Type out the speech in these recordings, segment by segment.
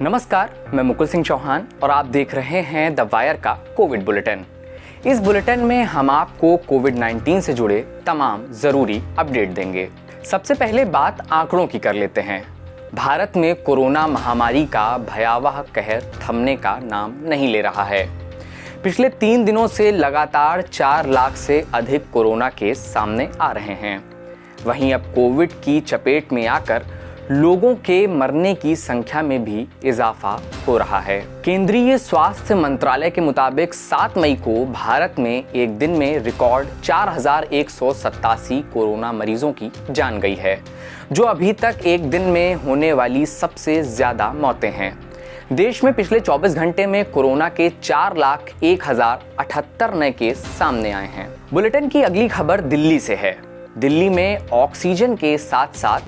नमस्कार, मैं मुकुल सिंह चौहान और आप देख रहे हैं द वायर का कोविड बुलेटिन। इस बुलेटिन में हम आपको कोविड-19 से जुड़े तमाम जरूरी अपडेट देंगे। सबसे पहले बात आंकड़ों की कर लेते हैं। भारत में कोरोना महामारी का भयावह कहर थमने का नाम नहीं ले रहा है। पिछले 3 दिनों से लगातार 4 लाख से अधिक कोरोना केस सामने आ रहे हैं। वहीं अब कोविड की चपेट में आकर लोगों के मरने की संख्या में भी इजाफा हो रहा है। केंद्रीय स्वास्थ्य मंत्रालय के मुताबिक 7 मई को भारत में एक दिन में रिकॉर्ड 4187 कोरोना मरीजों की जान गई है, जो अभी तक एक दिन में होने वाली सबसे ज्यादा मौतें हैं। देश में पिछले 24 घंटे में कोरोना के 4,01,078 नए केस सामने आए हैं। बुलेटिन की अगली खबर दिल्ली से है। दिल्ली में ऑक्सीजन के साथ साथ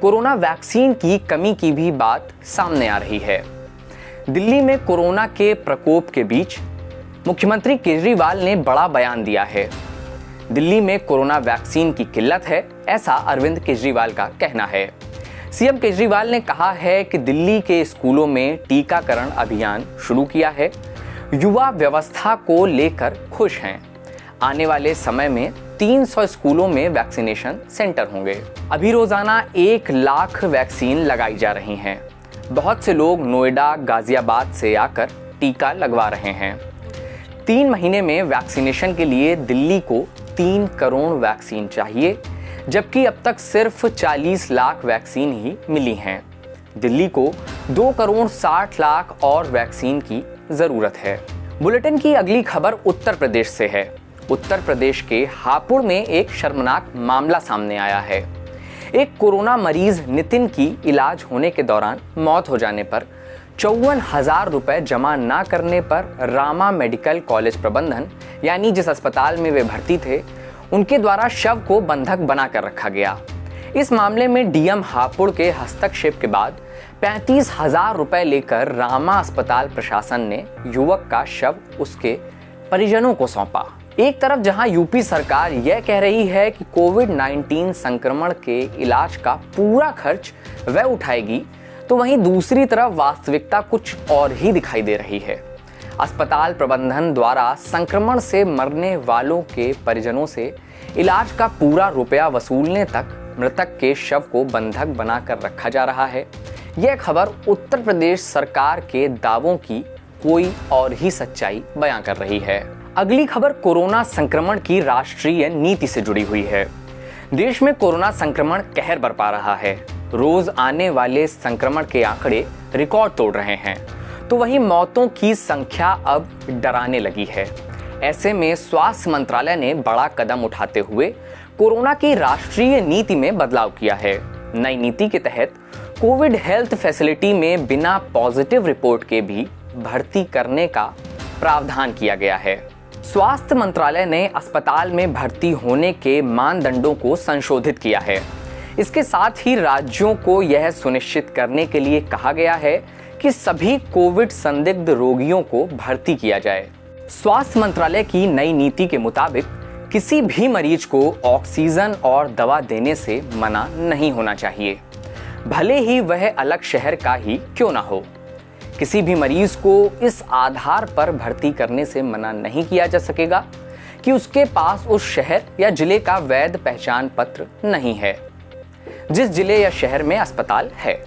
कोरोना वैक्सीन की कमी की भी बात सामने आ रही है। दिल्ली में कोरोना के प्रकोप के बीच मुख्यमंत्री केजरीवाल ने बड़ा बयान दिया है। दिल्ली में कोरोना वैक्सीन की किल्लत है, ऐसा अरविंद केजरीवाल का कहना है। सीएम केजरीवाल ने कहा है कि दिल्ली के स्कूलों में टीकाकरण अभियान शुरू किया है। युवा व्यवस्था को लेकर खुश हैं। आने वाले समय में 300 स्कूलों में वैक्सीनेशन सेंटर होंगे। अभी रोजाना 1 लाख वैक्सीन लगाई जा रही हैं। बहुत से लोग नोएडा, गाजियाबाद से आकर टीका लगवा रहे हैं। 3 महीने में वैक्सीनेशन के लिए दिल्ली को 3 करोड़ वैक्सीन चाहिए, जबकि अब तक सिर्फ 40 लाख वैक्सीन ही मिली हैं। दिल्ली को 2 करोड़ 60 लाख और वैक्सीन की जरूरत है। बुलेटिन की अगली खबर उत्तर प्रदेश से है। उत्तर प्रदेश के हापुड़ में एक शर्मनाक मामला सामने आया है। एक कोरोना मरीज नितिन की इलाज होने के दौरान मौत हो जाने पर 54,000 रुपए जमा ना करने पर रामा मेडिकल कॉलेज प्रबंधन, यानी जिस अस्पताल में वे भर्ती थे, उनके द्वारा शव को बंधक बनाकर रखा गया। इस मामले में डीएम हापुड़ के हस्तक्षेप के बाद 35,000 रुपए लेकर रामा अस्पताल प्रशासन ने युवक का शव उसके परिजनों को सौंपा। एक तरफ जहां यूपी सरकार यह कह रही है कि कोविड-19 संक्रमण के इलाज का पूरा खर्च वह उठाएगी, तो वहीं दूसरी तरफ वास्तविकता कुछ और ही दिखाई दे रही है। अस्पताल प्रबंधन द्वारा संक्रमण से मरने वालों के परिजनों से इलाज का पूरा रुपया वसूलने तक मृतक के शव को बंधक बनाकर रखा जा रहा है। यह खबर उत्तर प्रदेश सरकार के दावों की कोई और ही सच्चाई बयां कर रही है। अगली खबर कोरोना संक्रमण की राष्ट्रीय नीति से जुड़ी हुई है। देश में कोरोना संक्रमण कहर बरपा रहा है। रोज आने वाले संक्रमण के आंकड़े रिकॉर्ड तोड़ रहे हैं, तो वहीं मौतों की संख्या अब डराने लगी है। ऐसे में स्वास्थ्य मंत्रालय ने बड़ा कदम उठाते हुए कोरोना की राष्ट्रीय नीति में बदलाव किया है। नई नीति के तहत कोविड हेल्थ फैसिलिटी में बिना पॉजिटिव रिपोर्ट के भी भर्ती करने का प्रावधान किया गया है। स्वास्थ्य मंत्रालय ने अस्पताल में भर्ती होने के मानदंडों को संशोधित किया है। इसके साथ ही राज्यों को यह सुनिश्चित करने के लिए कहा गया है कि सभी कोविड संदिग्ध रोगियों को भर्ती किया जाए। स्वास्थ्य मंत्रालय की नई नीति के मुताबिक किसी भी मरीज को ऑक्सीजन और दवा देने से मना नहीं होना चाहिए, भले ही वह अलग शहर का ही क्यों ना हो। किसी भी मरीज को इस आधार पर भर्ती करने से मना नहीं किया जा सकेगा कि उसके पास उस शहर या जिले का वैध पहचान पत्र नहीं है, जिस जिले या शहर में अस्पताल है।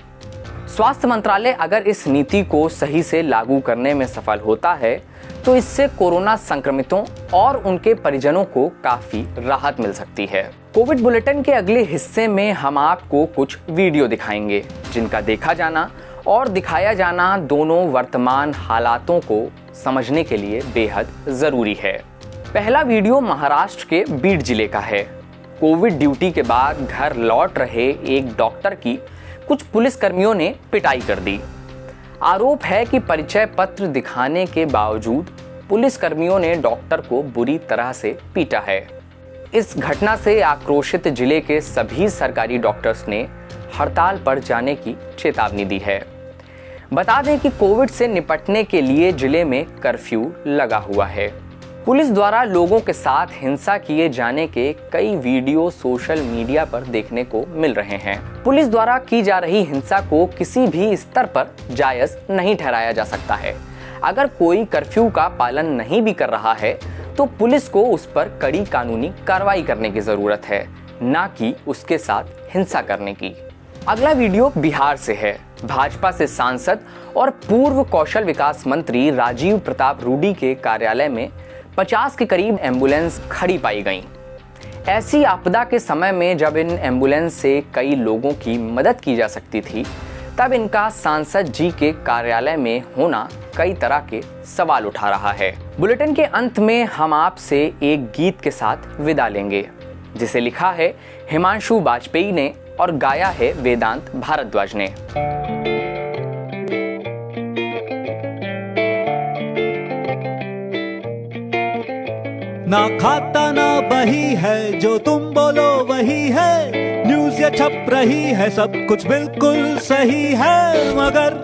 स्वास्थ्य मंत्रालय अगर इस नीति को सही से लागू करने में सफल होता है, तो इससे कोरोना संक्रमितों और उनके परिजनों को काफी राहत मिल सकती है। कोविड बुलेटिन के अगले हिस्से में हम आपको कुछ वीडियो दिखाएंगे, जिनका देखा जाना और दिखाया जाना दोनों वर्तमान हालातों को समझने के लिए बेहद जरूरी है। पहला वीडियो महाराष्ट्र के बीड जिले का है। कोविड ड्यूटी के बाद घर लौट रहे एक डॉक्टर की कुछ पुलिसकर्मियों ने पिटाई कर दी। आरोप है कि परिचय पत्र दिखाने के बावजूद पुलिसकर्मियों ने डॉक्टर को बुरी तरह से पीटा है। इस घटना से आक्रोशित जिले के सभी सरकारी डॉक्टर्स ने हड़ताल पर जाने की चेतावनी दी है। बता दें कि कोविड से निपटने के लिए जिले में कर्फ्यू लगा हुआ है। पुलिस द्वारा लोगों के साथ हिंसा किए जाने के कई वीडियो सोशल मीडिया पर देखने को मिल रहे हैं। पुलिस द्वारा की जा रही हिंसा को किसी भी स्तर पर जायज नहीं ठहराया जा सकता है। अगर कोई कर्फ्यू का पालन नहीं भी कर रहा है तो पुलिस को उस पर कड़ी कानूनी कार्रवाई करने की जरूरत है, ना कि उसके साथ हिंसा करने की। अगला वीडियो बिहार से है। भाजपा से सांसद और पूर्व कौशल विकास मंत्री राजीव प्रताप रूडी के कार्यालय में 50 के करीब एम्बुलेंस खड़ी पाई गईं। ऐसी आपदा के समय में जब इन एम्बुलेंस से कई लोगों की मदद की जा सकती थी, तब इनका सांसद जी के कार्यालय में होना कई तरह के सवाल उठा रहा है। बुलेटिन के अंत में हम आपसे एक गीत के साथ विदा लेंगे, जिसे लिखा है हिमांशु वाजपेयी ने और गाया है वेदांत भारद्वाज ने। ना खाता ना बही है, जो तुम बोलो वही है। न्यूज़ ये छप रही है, सब कुछ बिल्कुल सही है, मगर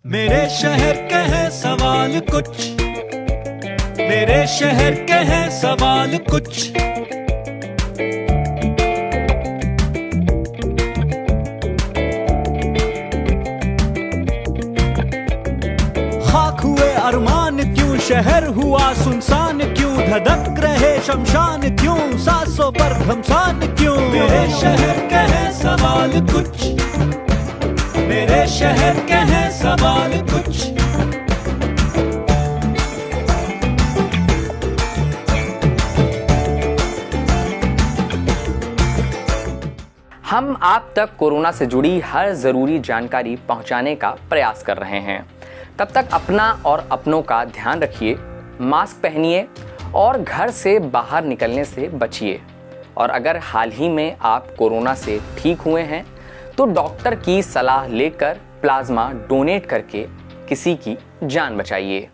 मेरे शहर के हैं सवाल कुछ, मेरे शहर के हैं सवाल कुछ। खाक हुए अरमान क्यों, शहर हुआ सुनसान क्यों, धधक रहे शमशान क्यों, सांसों पर घमसान क्यों। मेरे शहर के हैं सवाल कुछ, मेरे शहर के हैं सवाल कुछ। हम आप तक कोरोना से जुड़ी हर जरूरी जानकारी पहुंचाने का प्रयास कर रहे हैं। तब तक अपना और अपनों का ध्यान रखिए, मास्क पहनिए और घर से बाहर निकलने से बचिए। और अगर हाल ही में आप कोरोना से ठीक हुए हैं तो डॉक्टर की सलाह लेकर प्लाज्मा डोनेट करके किसी की जान बचाइए।